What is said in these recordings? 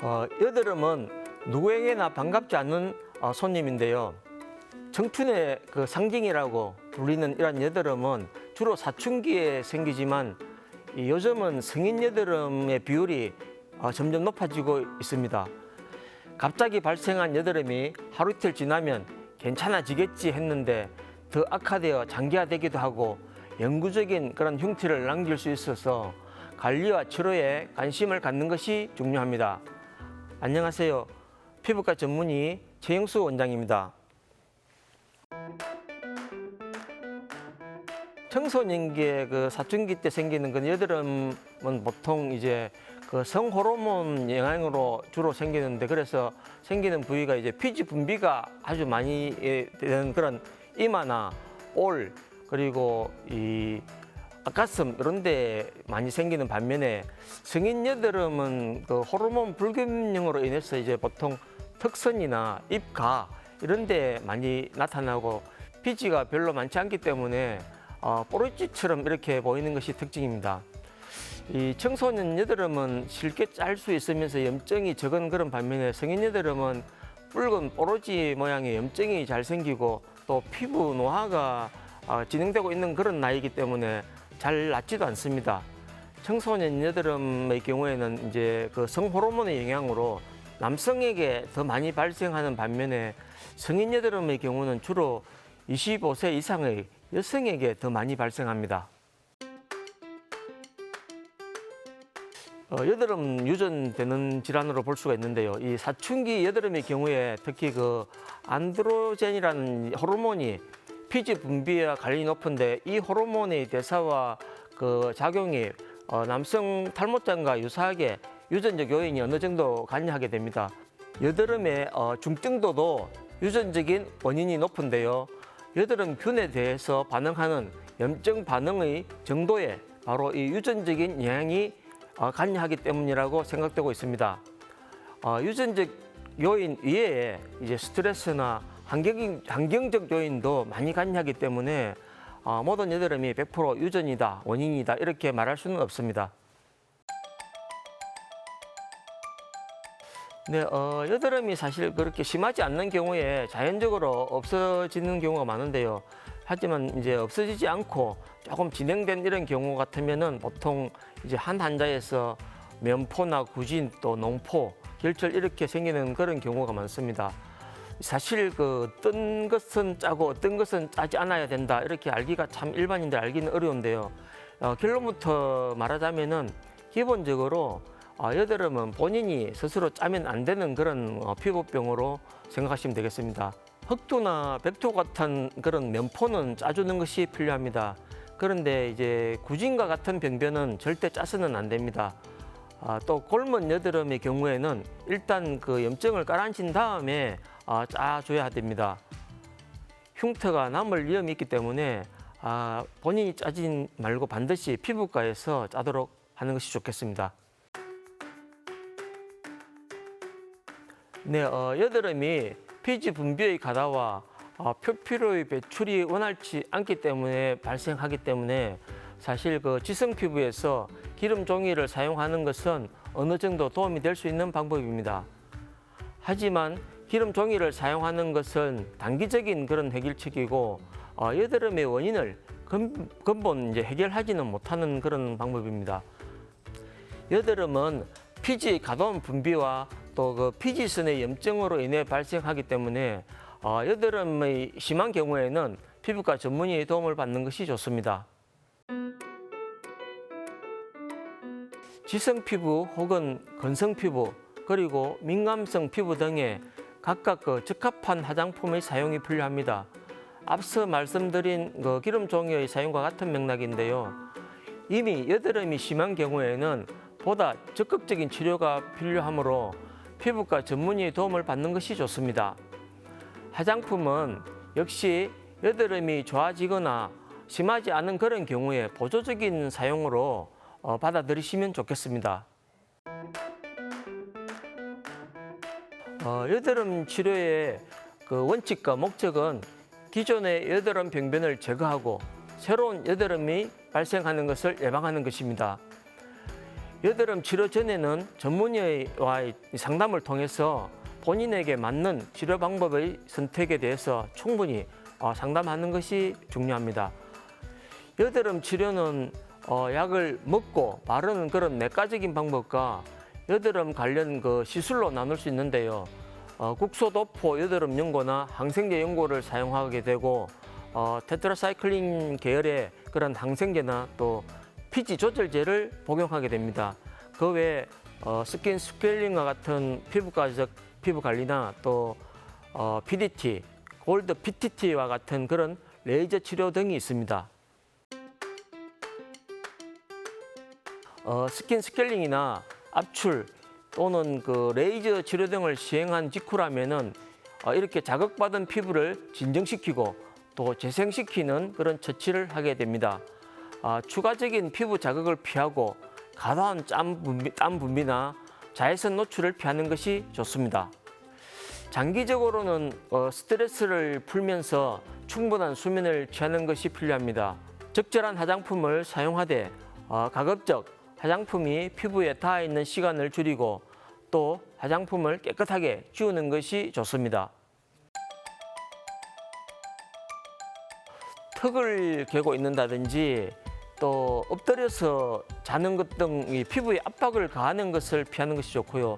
여드름은 누구에게나 반갑지 않은 손님인데요. 청춘의 그 상징이라고 불리는 이러한 여드름은 주로 사춘기에 생기지만 요즘은 성인 여드름의 비율이 점점 높아지고 있습니다. 갑자기 발생한 여드름이 하루 이틀 지나면 괜찮아지겠지 했는데 더 악화되어 장기화되기도 하고 영구적인 그런 흉터를 남길 수 있어서 관리와 치료에 관심을 갖는 것이 중요합니다. 안녕하세요. 피부과 전문의 최영수 원장입니다. 청소년기의 그 사춘기 때 생기는 그 여드름은 보통 이제 그 성호르몬 영향으로 주로 생기는데, 그래서 생기는 부위가 이제 피지 분비가 아주 많이 되는 그런 이마나 올, 그리고 이 가슴 이런 데 많이 생기는 반면에, 성인 여드름은 그 호르몬 불균형으로 인해서 이제 보통 턱선이나 입가 이런 데 많이 나타나고 피지가 별로 많지 않기 때문에 뽀로지처럼 이렇게 보이는 것이 특징입니다. 이 청소년 여드름은 쉽게 짤 수 있으면서 염증이 적은 그런 반면에, 성인 여드름은 붉은 뽀로지 모양의 염증이 잘 생기고 또 피부 노화가 진행되고 있는 그런 나이이기 때문에 잘 낫지도 않습니다. 청소년 여드름의 경우에는 이제 그 성호르몬의 영향으로 남성에게 더 많이 발생하는 반면에, 성인 여드름의 경우는 주로 25세 이상의 여성에게 더 많이 발생합니다. 여드름 유전되는 질환으로 볼 수가 있는데요. 이 사춘기 여드름의 경우에 특히 그 안드로젠이라는 호르몬이 피지 분비와 관련이 높은데, 이 호르몬의 대사와 그 작용이 남성 탈모장과 유사하게 유전적 요인이 어느 정도 관여하게 됩니다. 여드름의 중증도도 유전적인 원인이 높은데요. 여드름균에 대해서 반응하는 염증 반응의 정도에 바로 이 유전적인 영향이 관여하기 때문이라고 생각되고 있습니다. 유전적 요인 이외에 이제 스트레스나 환경적 요인도 많이 관여하기 때문에 모든 여드름이 100% 유전이다, 원인이다 이렇게 말할 수는 없습니다. 네, 여드름이 사실 그렇게 심하지 않는 경우에 자연적으로 없어지는 경우가 많은데요. 하지만 이제 없어지지 않고 조금 진행된 이런 경우 같으면은 보통 이제 한 환자에서 면포나 구진 또 농포, 결절 이렇게 생기는 그런 경우가 많습니다. 사실 그 뜬 것은 짜고 어떤 것은 짜지 않아야 된다 이렇게 알기가 참 일반인들 알기는 어려운데요. 결론부터 말하자면은 기본적으로 여드름은 본인이 스스로 짜면 안 되는 그런 피부병으로 생각하시면 되겠습니다. 흑토나 백토 같은 그런 면포는 짜주는 것이 필요합니다. 그런데 이제 구진과 같은 병변은 절대 짜서는 안 됩니다. 또 골문 여드름의 경우에는 일단 그 염증을 깔아앉힌 다음에 짜줘야 됩니다. 흉터가 남을 위험이 있기 때문에 본인이 짜지 말고 반드시 피부과에서 짜도록 하는 것이 좋겠습니다. 네, 여드름이 피지 분비의 가다와 표피로의 배출이 원활치 않기 때문에 발생하기 때문에, 사실 그 지성 피부에서 기름 종이를 사용하는 것은 어느 정도 도움이 될 수 있는 방법입니다. 하지만 기름 종이를 사용하는 것은 단기적인 그런 해결책이고 여드름의 원인을 근본 이제 해결하지는 못하는 그런 방법입니다. 여드름은 피지의 가동 분비와 또 그 피지선의 염증으로 인해 발생하기 때문에 여드름의 심한 경우에는 피부과 전문의의 도움을 받는 것이 좋습니다. 지성 피부 혹은 건성 피부 그리고 민감성 피부 등에 각각 그 적합한 화장품의 사용이 필요합니다. 앞서 말씀드린 그 기름 종이의 사용과 같은 맥락인데요. 이미 여드름이 심한 경우에는 보다 적극적인 치료가 필요하므로 피부과 전문의의 도움을 받는 것이 좋습니다. 화장품은 역시 여드름이 좋아지거나 심하지 않은 그런 경우에 보조적인 사용으로 받아들이시면 좋겠습니다. 여드름 치료의 그 원칙과 목적은 기존의 여드름 병변을 제거하고 새로운 여드름이 발생하는 것을 예방하는 것입니다. 여드름 치료 전에는 전문의와의 상담을 통해서 본인에게 맞는 치료 방법의 선택에 대해서 충분히 상담하는 것이 중요합니다. 여드름 치료는 약을 먹고 바르는 그런 내과적인 방법과 여드름 관련 그 시술로 나눌 수 있는데요. 국소도포 여드름 연고나 항생제 연고를 사용하게 되고 테트라사이클린 계열의 그런 항생제나 또 피지 조절제를 복용하게 됩니다. 그 외에 스킨 스케일링과 같은 피부 관리나 또 PDT, 골드 PTT와 같은 그런 레이저 치료 등이 있습니다. 스킨 스케일링이나 압출 또는 그 레이저 치료 등을 시행한 직후라면은 이렇게 자극받은 피부를 진정시키고 또 재생시키는 그런 처치를 하게 됩니다. 추가적인 피부 자극을 피하고 과도한 땀 분비나 자외선 노출을 피하는 것이 좋습니다. 장기적으로는 스트레스를 풀면서 충분한 수면을 취하는 것이 필요합니다. 적절한 화장품을 사용하되 가급적 화장품이 피부에 닿아 있는 시간을 줄이고 또 화장품을 깨끗하게 지우는 것이 좋습니다. 턱을 개고 있는다든지 또 엎드려서 자는 것 등 피부에 압박을 가하는 것을 피하는 것이 좋고요.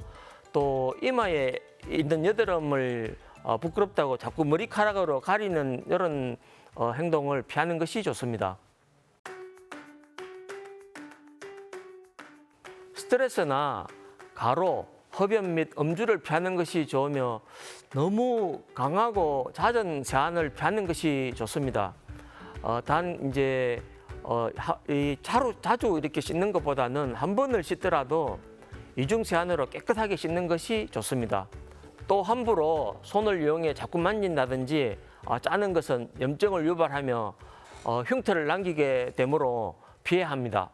또 이마에 있는 여드름을 부끄럽다고 자꾸 머리카락으로 가리는 이런 행동을 피하는 것이 좋습니다. 스트레스나 가로, 흡연 및 음주를 피하는 것이 좋으며 너무 강하고 잦은 세안을 피하는 것이 좋습니다. 단 이제 자주 이렇게 씻는 것보다는 한 번을 씻더라도 이중 세안으로 깨끗하게 씻는 것이 좋습니다. 또 함부로 손을 이용해 자꾸 만진다든지 짜는 것은 염증을 유발하며 흉터를 남기게 되므로 피해야 합니다.